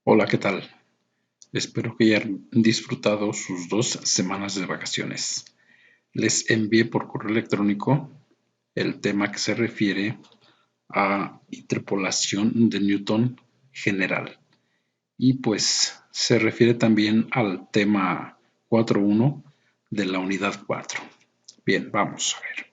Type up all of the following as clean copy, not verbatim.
Hola, ¿qué tal? Espero que hayan disfrutado sus 2 semanas de vacaciones. Les envié por correo electrónico el tema que se refiere a interpolación de Newton general. Y pues se refiere también al tema 4.1 de la unidad 4. Bien, vamos a ver.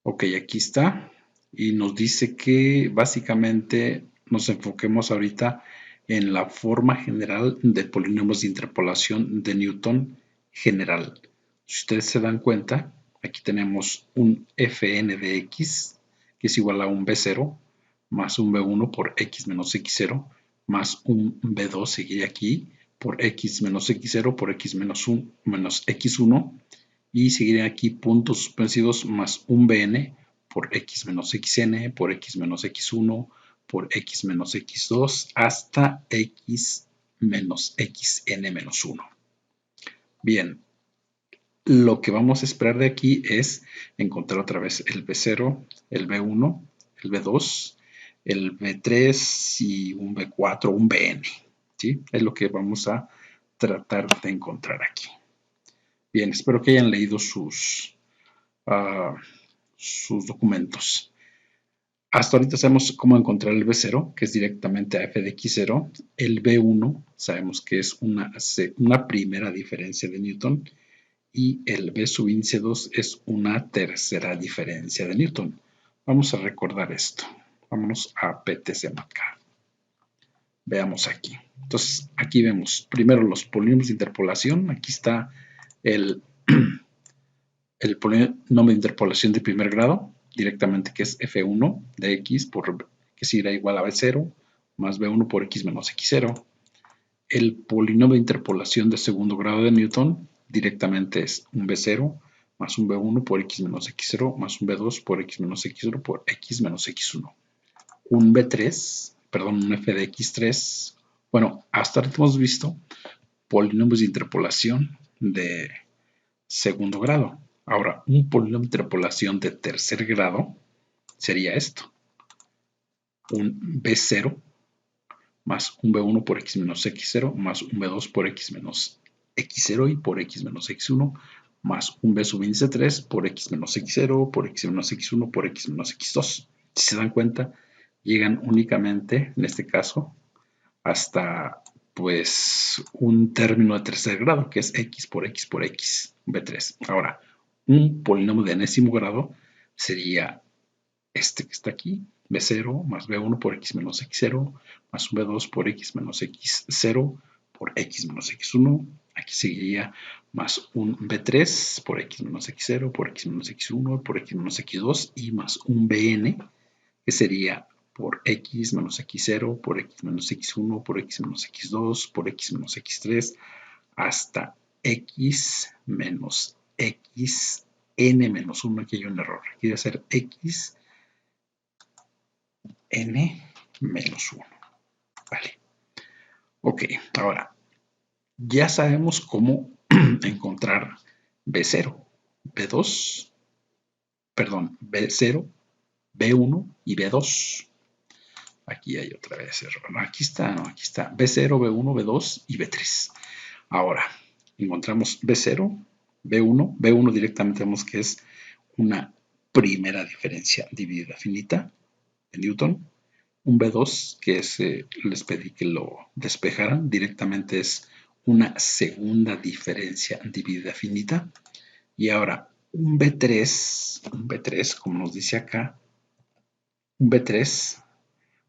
Ok, aquí está. Y nos dice que básicamente nos enfoquemos ahorita en la forma general de polinomios de interpolación de Newton general. Si ustedes se dan cuenta, aquí tenemos un fn de x, que es igual a un b0 más un b1 por x menos x0 más un b2 seguiría aquí por x menos x0 por x menos 1 menos x1 y seguirían aquí puntos suspensivos más un bn por x menos xn por x menos x1 por x menos x2 hasta x menos xn menos 1. Bien, lo que vamos a esperar de aquí es encontrar otra vez el b0, el b1, el b2, el b3 y un b4, un bn. ¿Sí? Es lo que vamos a tratar de encontrar aquí. Bien, espero que hayan leído sus documentos. Hasta ahorita sabemos cómo encontrar el B0, que es directamente a f de x0. El B1 sabemos que es una primera diferencia de Newton. Y el B subíndice 2 es una tercera diferencia de Newton. Vamos a recordar esto. Vámonos a PTCMATCAD. Veamos aquí. Entonces, aquí vemos primero los polinomios de interpolación. Aquí está el el polinomio de interpolación de primer grado, directamente que es f1 de x, que será igual a b0, más b1 por x menos x0. El polinomio de interpolación de segundo grado de Newton, directamente es un b0 más un b1 por x menos x0 más un b2 por x menos x0 por x menos x1. Un b3, perdón, un f de x3. Bueno, hasta ahora hemos visto polinomios de interpolación de segundo grado. Ahora, un polinomio de interpolación de tercer grado sería esto. Un B0 más un B1 por x menos x0 más un B2 por x menos x0 y por x menos x1 más un B subíndice 3 por x menos x0 por x menos x1 por x menos x2. Si se dan cuenta, llegan únicamente, en este caso, hasta pues un término de tercer grado, que es x por x por x, b3. Ahora, un polinomio de enésimo grado sería este que está aquí, b0 más b1 por x menos x0 más un b2 por x menos x0 por x menos x1. Aquí seguiría más un b3 por x menos x0 por x menos x1 por x menos x2 y más un bn, que sería por x menos x0, por x menos x1, por x menos x2, por x menos x3, hasta x menos xn menos 1. Aquí hay un error. Aquí debe ser x n menos 1. Vale. Ok, ahora ya sabemos cómo encontrar B0, B2, perdón, B0, B1 y B2. Aquí hay otra vez error. No, aquí está, no, aquí está. B0, B1, B2 y B3. Ahora, encontramos B0, B1. B1 directamente vemos que es una primera diferencia dividida finita de Newton. Un B2, que es, les pedí que lo despejaran, directamente es una segunda diferencia dividida finita. Y ahora, un B3, como nos dice acá, un B3,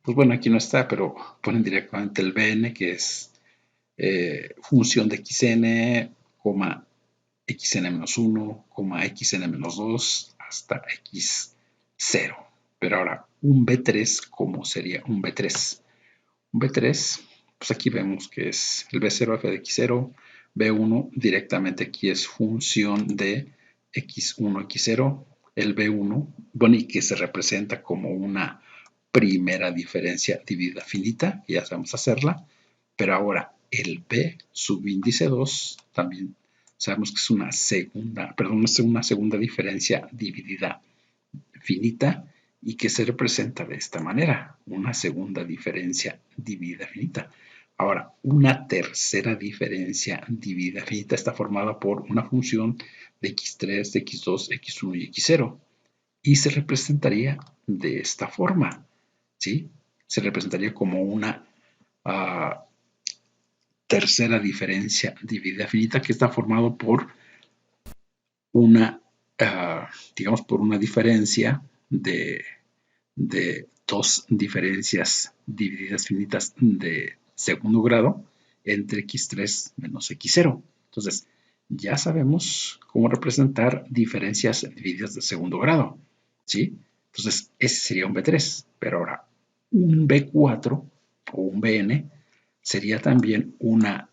pues bueno, aquí no está, pero ponen directamente el Bn, que es función de xn, xn-1, xn-2 hasta x0. Pero ahora, un B3, ¿cómo sería un B3? Un B3, pues aquí vemos que es el B0 f de x0, B1 directamente aquí es función de x1, x0, el B1, bueno, y que se representa como una primera diferencia dividida finita, ya sabemos hacerla, pero ahora el B subíndice 2 también sabemos que es una segunda diferencia dividida finita y que se representa de esta manera, una segunda diferencia dividida finita. Ahora, una tercera diferencia dividida finita está formada por una función de x3, de x2, x1 y x0 y se representaría de esta forma, ¿sí? Se representaría como una tercera diferencia dividida finita que está formado por una, digamos, por una diferencia de dos diferencias divididas finitas de segundo grado entre x3 menos x0. Entonces, ya sabemos cómo representar diferencias divididas de segundo grado, ¿sí? Entonces, ese sería un B3, pero ahora un B4 o un Bn sería también una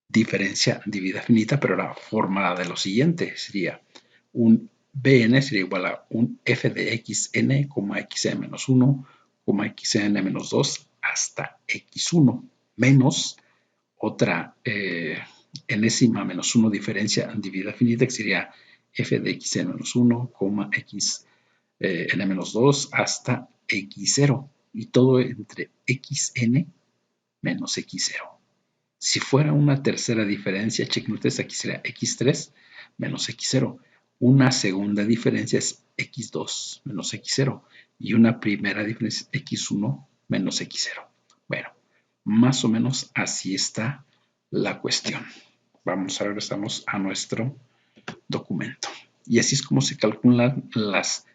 diferencia dividida finita, pero la forma de lo siguiente sería un Bn sería igual a un f de xn, xn menos 1, xn menos 2 hasta x1 menos otra enésima menos 1 diferencia dividida finita que sería f de xn menos 1, xn menos 2 hasta x0 y todo entre xn menos x0. Si fuera una tercera diferencia, chequen ustedes, aquí sería x3 menos x0. Una segunda diferencia es x2 menos x0 y una primera diferencia es x1 menos x0. Bueno, más o menos así está la cuestión. Vamos a regresamos a nuestro documento. Y así es como se calculan las,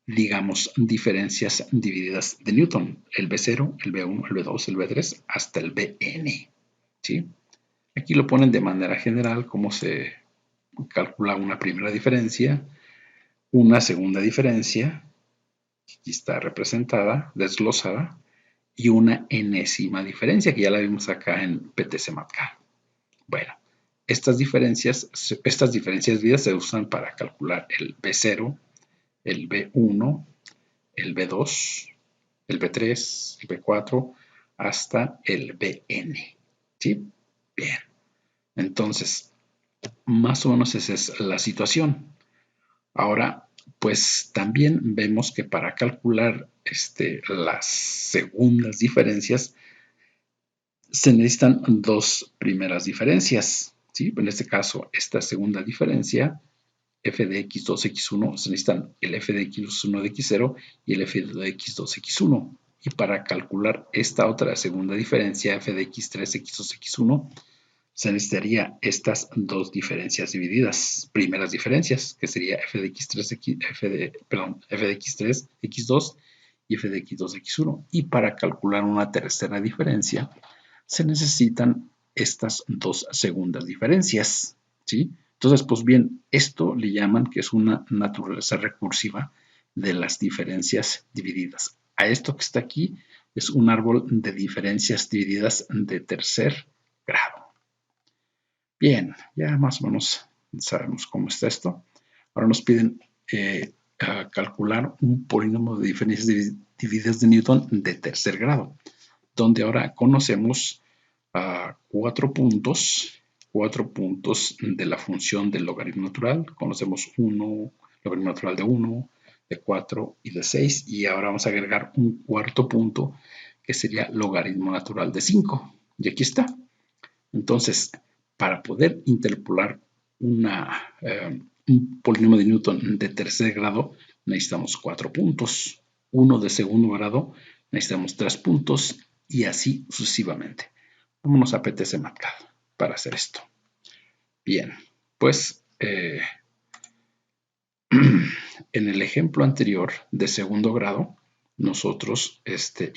digamos, diferencias divididas de Newton. El B0, el B1, el B2, el B3, hasta el Bn. ¿Sí? Aquí lo ponen de manera general, cómo se calcula una primera diferencia, una segunda diferencia, aquí está representada, desglosada, y una enésima diferencia, que ya la vimos acá en PTC-MATCAD. Bueno, estas diferencias divididas se usan para calcular el B0, el B1, el B2, el B3, el B4, hasta el Bn. ¿Sí? Bien. Entonces, más o menos esa es la situación. Ahora, pues también vemos que para calcular las segundas diferencias se necesitan dos primeras diferencias. ¿Sí? En este caso, esta segunda diferencia, f de x2, x1, se necesitan el f de x1 de x0 y el f de x2, x1. Y para calcular esta otra segunda diferencia, f de x3, x2, x1, se necesitaría estas dos diferencias divididas, primeras diferencias, que sería f de x3, f de x3, x2 y f de x2, x1. Y para calcular una tercera diferencia, se necesitan estas dos segundas diferencias, ¿sí? Entonces, pues bien, esto le llaman que es una naturaleza recursiva de las diferencias divididas. A esto que está aquí es un árbol de diferencias divididas de tercer grado. Bien, ya más o menos sabemos cómo está esto. Ahora nos piden calcular un polinomio de diferencias divididas de Newton de tercer grado, donde ahora conocemos cuatro puntos de la función del logaritmo natural. Conocemos logaritmo natural de 1, de 4 y de 6. Y ahora vamos a agregar un cuarto punto que sería logaritmo natural de 5. Y aquí está. Entonces, para poder interpolar un polinomio de Newton de tercer grado, necesitamos 4 puntos. Uno de segundo grado, necesitamos 3 puntos y así sucesivamente. Vámonos a PTC-MATCAD para hacer esto. Bien, pues en el ejemplo anterior de segundo grado, nosotros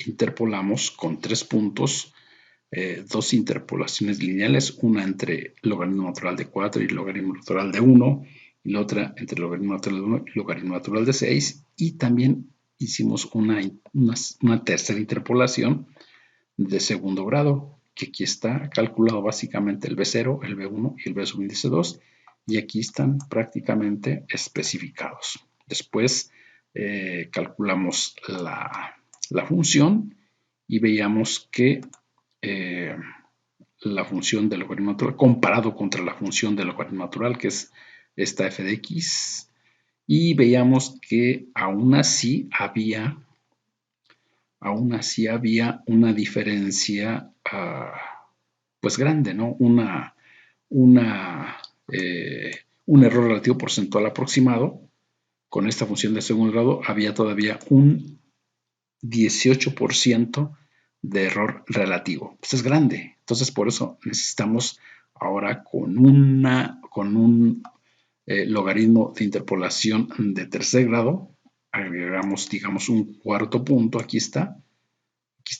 interpolamos con 3 puntos dos interpolaciones lineales, una entre logaritmo natural de 4 y logaritmo natural de 1, y la otra entre logaritmo natural de 1 y logaritmo natural de 6, y también hicimos una tercera interpolación de segundo grado, que aquí está calculado básicamente el B0, el B1 y el B subíndice 2, y aquí están prácticamente especificados. Después calculamos la función y veíamos que la función del logaritmo natural comparado contra la función del logaritmo natural, que es esta f de x, y veíamos que aún así había una diferencia pues grande, ¿no? Una, un error relativo porcentual aproximado. Con esta función de segundo grado había todavía un 18% de error relativo. Pues es grande. Entonces, por eso necesitamos ahora con un logaritmo de interpolación de tercer grado, agregamos, digamos, un cuarto punto. Aquí está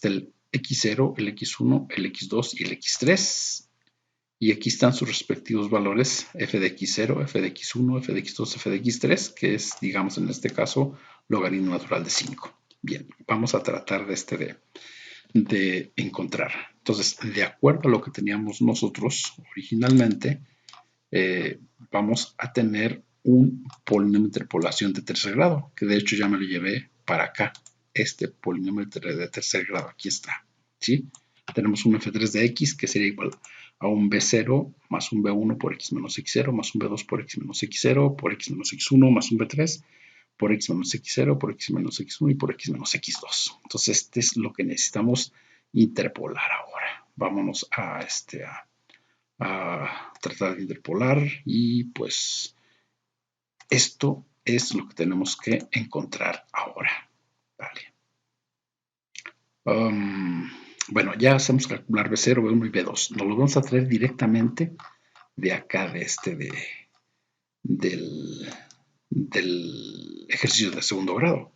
el x0, el x1, el x2 y el x3. Y aquí están sus respectivos valores, f de x0, f de x1, f de x2, f de x3, que es, digamos, en este caso, logaritmo natural de 5. Bien, vamos a tratar de encontrar. Entonces, de acuerdo a lo que teníamos nosotros originalmente, vamos a tener un polinomio de interpolación de tercer grado, que de hecho ya me lo llevé para acá. Este polinomio de tercer grado, aquí está. ¿Sí? Tenemos un f3 de x que sería igual a un b0 más un b1 por x menos x0 más un b2 por x menos x0 por x menos x1 más un b3 por x menos x0 por x menos x1 y por x menos x2. Entonces, este es lo que necesitamos interpolar ahora. Vámonos a tratar de interpolar y pues esto es lo que tenemos que encontrar ahora. Vale. Bueno, ya hacemos calcular B0, B1 y B2. Nos lo vamos a traer directamente de acá, del ejercicio de segundo grado.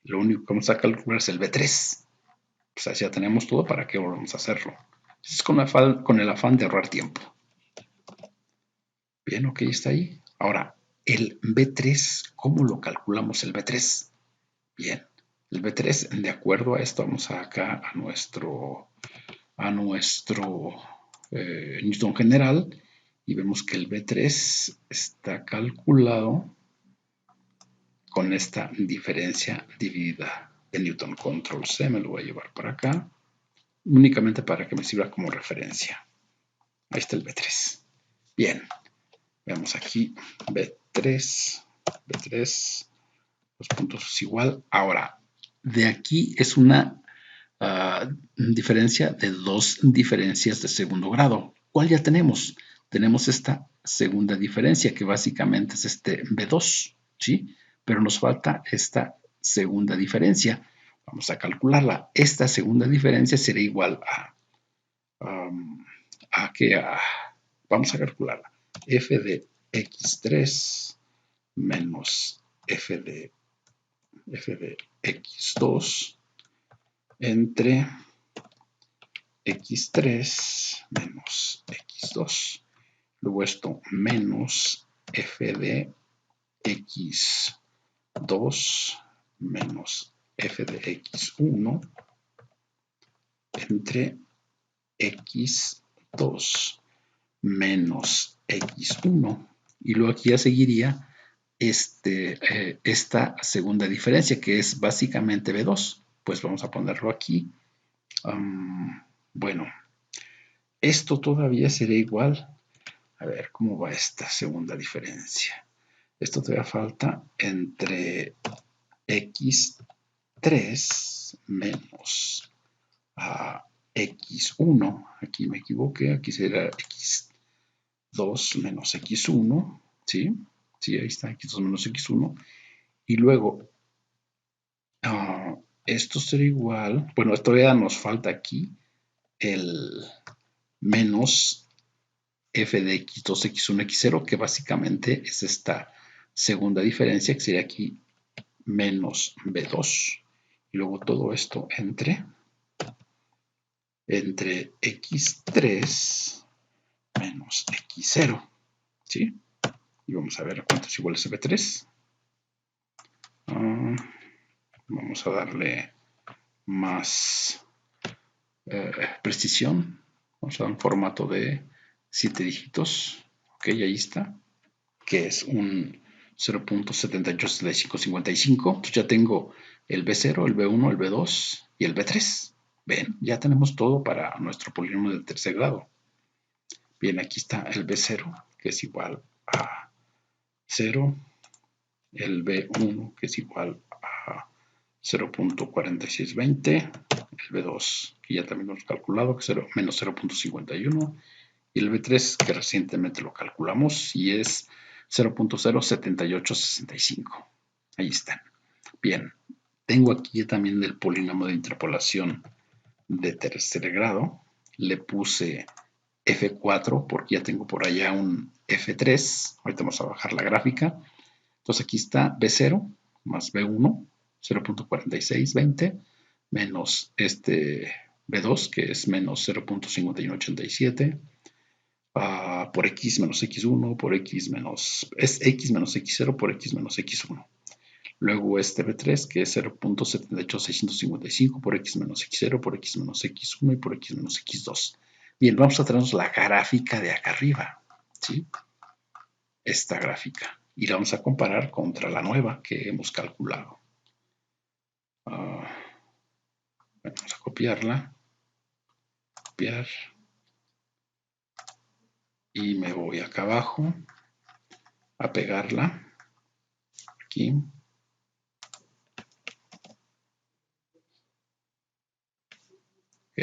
Lo único que vamos a calcular es el B3. Pues ya tenemos todo, ¿para qué volvemos a hacerlo? Es con el afán de ahorrar tiempo. Bien, ok, está ahí. Ahora, el B3, ¿cómo lo calculamos el B3? Bien, el B3, de acuerdo a esto, vamos acá a nuestro Newton general y vemos que el B3 está calculado con esta diferencia dividida de Newton. Control C, me lo voy a llevar para acá, únicamente para que me sirva como referencia. Ahí está el B3. Bien, veamos aquí B3, los puntos es igual. Ahora, de aquí es una diferencia de dos diferencias de segundo grado. ¿Cuál ya tenemos? Tenemos esta segunda diferencia que básicamente es este B2, ¿sí? Pero nos falta esta segunda diferencia. Vamos a calcularla. Esta segunda diferencia será igual vamos a calcularla. F de x3 menos f de x2 entre x3 menos x2. Luego esto menos f de x2 menos f de x1 entre x2 menos x1. Y luego aquí ya seguiría esta segunda diferencia, que es básicamente B2. Pues vamos a ponerlo aquí. Bueno, esto todavía será igual. A ver, ¿cómo va esta segunda diferencia? Esto todavía falta entre x3 menos x1. Aquí me equivoqué, aquí será x2 menos x1. ¿Sí? Sí, ahí está, x2 menos x1. Y luego, esto será igual. Bueno, todavía nos falta aquí el menos f de x2, x1, x0, que básicamente es esta segunda diferencia, que sería aquí menos b2. Y luego todo esto entre x3 menos x0. ¿Sí? Y vamos a ver cuánto es igual a ese b3. Vamos a darle más precisión. Vamos a dar un formato de 7 dígitos. Ok, ahí está. Que es un 0.787555. Entonces ya tengo el B0, el B1, el B2 y el B3. Ven, ya tenemos todo para nuestro polinomio del tercer grado. Bien, aquí está el B0, que es igual a 0, el B1 que es igual a 0.4620, el B2 que ya también lo hemos calculado, que es menos 0.51, y el B3 que recientemente lo calculamos y es 0.07865. Ahí están. Bien, tengo aquí también el polinomio de interpolación de tercer grado. Le puse F4 porque ya tengo por allá un F3. Ahorita vamos a bajar la gráfica. Entonces aquí está B0 más B1, 0.4620, menos este B2 que es menos 0.5187, por X menos X1, por X menos, es X menos X0 por X menos X1. Luego este B3 que es 0.78655 por X menos X0 por X menos X1 y por X menos X2. Bien, vamos a traernos la gráfica de acá arriba, ¿sí? Esta gráfica. Y la vamos a comparar contra la nueva que hemos calculado. Vamos a copiarla. Copiar. Y me voy acá abajo a pegarla. Aquí. Ok.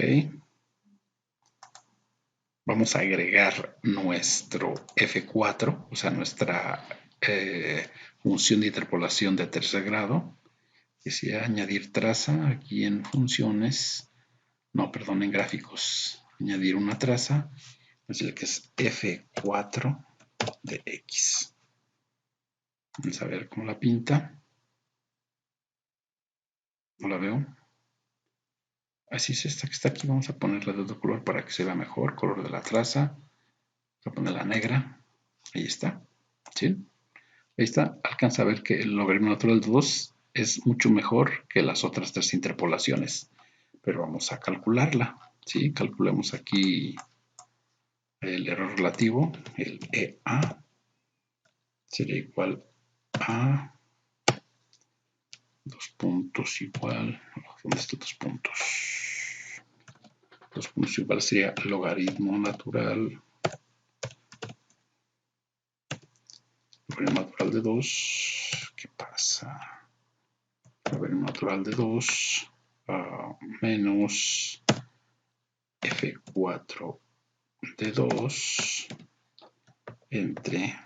Vamos a agregar nuestro F4, o sea, nuestra función de interpolación de tercer grado. Que sea añadir traza aquí en funciones, no, perdón, en gráficos. Añadir una traza, es el que es F4 de X. Vamos a ver cómo la pinta. No la veo. Así es esta que está aquí. Vamos a ponerla de otro color para que se vea mejor. Color de la traza. Vamos a ponerla negra. Ahí está. ¿Sí? Ahí está. Alcanza a ver que el logaritmo natural de 2 es mucho mejor que las otras tres interpolaciones. Pero vamos a calcularla. ¿Sí? Calculemos aquí el error relativo. El EA sería igual a dos puntos igual. ¿Dónde están dos puntos? Dos puntos igual sería logaritmo natural. Logaritmo natural de 2. ¿Qué pasa? Logaritmo natural de 2 menos F4 de 2 entre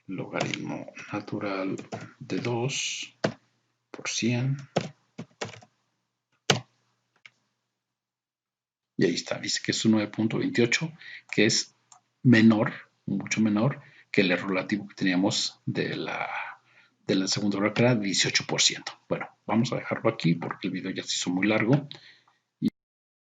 logaritmo natural de 2 por 100. Y ahí está, dice que es un 9.28, que es menor, mucho menor que el error relativo que teníamos de la segunda hora, que era 18%. Bueno, vamos a dejarlo aquí porque el video ya se hizo muy largo.